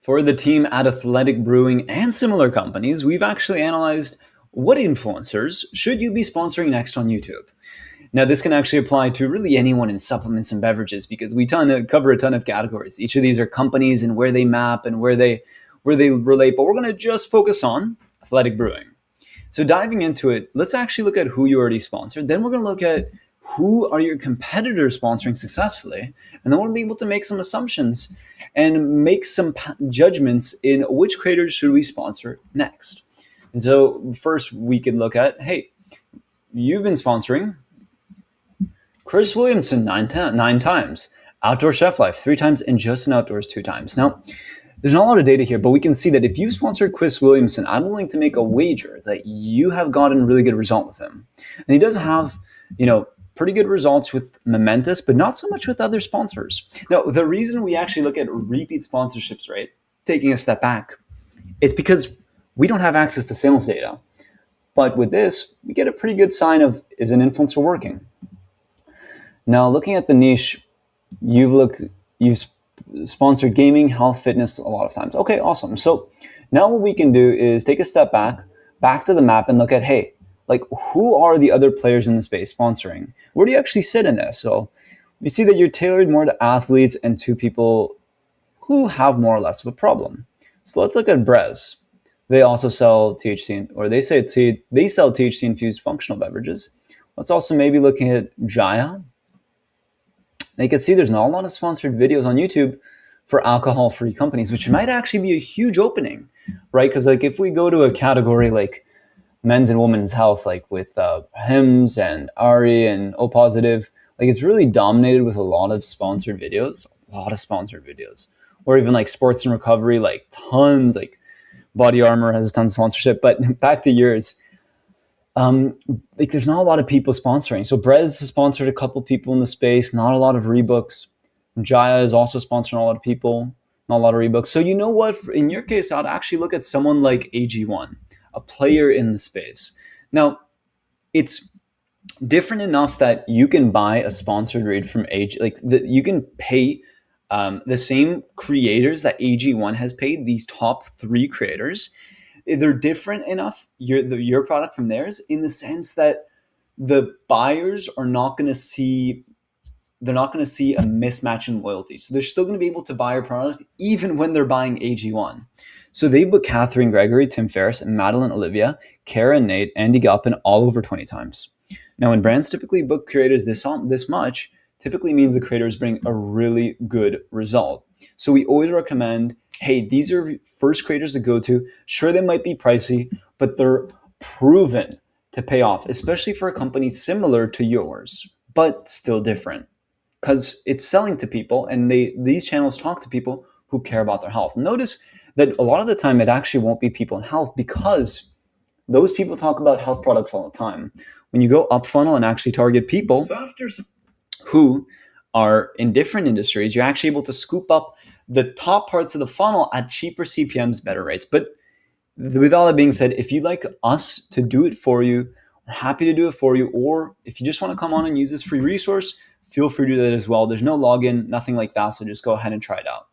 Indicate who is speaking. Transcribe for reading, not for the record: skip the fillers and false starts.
Speaker 1: For the team at Athletic Brewing and similar companies, we've actually analyzed what influencers should you be sponsoring next on YouTube. Now, this can actually apply to really anyone in supplements and beverages because we cover a ton of categories. Each of these are companies and where they map and where they relate, but we're going to just focus on Athletic Brewing. So diving into it, let's actually look at who you already sponsored. Then we're going to look at who are your competitors sponsoring successfully, and then we'll be able to make some assumptions and make some judgments in which creators should we sponsor next. And so first we could look at, hey, you've been sponsoring Chris Williamson nine times, Outdoor Chef Life 3 times, and Just in Outdoors 2 times. Now, there's not a lot of data here, but we can see that if you sponsored Chris Williamson, I'm willing to make a wager that you have gotten a really good result with him. And he does have, pretty good results with Momentous, but not so much with other sponsors. Now, the reason we actually look at repeat sponsorships, right, taking a step back, it's because we don't have access to sales data. But with this, we get a pretty good sign of, is an influencer working? Now, looking at the niche, you've sponsored gaming, health, fitness a lot of times. Okay, awesome. So now what we can do is take a step back to the map and look at, hey, like who are the other players in the space sponsoring? Where do you actually sit in this? So you see that you're tailored more to athletes and to people who have more or less of a problem. So let's look at Brez. They also sell THC, or they sell THC infused functional beverages. Let's also maybe looking at Jaya. Now you can see there's not a lot of sponsored videos on YouTube for alcohol-free companies, which might actually be a huge opening, right? Because like if we go to a category like men's and women's health, like with Hims and Ari and O Positive, like it's really dominated with a lot of sponsored videos, or even like sports and recovery, like tons, like Body Armor has tons of sponsorship. But back to yours, like there's not a lot of people sponsoring. So Brez has sponsored a couple people in the space, not a lot of rebooks. Jaya is also sponsoring a lot of people, not a lot of rebooks. So you know what? In your case, I'd actually look at someone like AG1, a player in the space. Now, it's different enough that you can buy a sponsored read from AG, you can pay the same creators that AG1 has paid, these top 3 creators. They're different enough, your product from theirs, in the sense that the buyers are not going to see a mismatch in loyalty. So they're still going to be able to buy your product even when they're buying AG1. So they booked Catherine Gregory, Tim Ferriss, and Madeline Olivia, Kara and Nate, Andy Galpin all over 20 times. Now, when brands typically book creators this much, typically means the creators bring a really good result. So we always recommend, hey, these are first creators to go to. Sure, they might be pricey, but they're proven to pay off, especially for a company similar to yours, but still different. Because it's selling to people, and these channels talk to people who care about their health. Notice that a lot of the time it actually won't be people in health, because those people talk about health products all the time. When you go up funnel and actually target people who are in different industries, you're actually able to scoop up the top parts of the funnel at cheaper CPMs, better rates. But with all that being said, if you'd like us to do it for you, we're happy to do it for you. Or if you just want to come on and use this free resource, feel free to do that as well. There's no login, nothing like that. So just go ahead and try it out.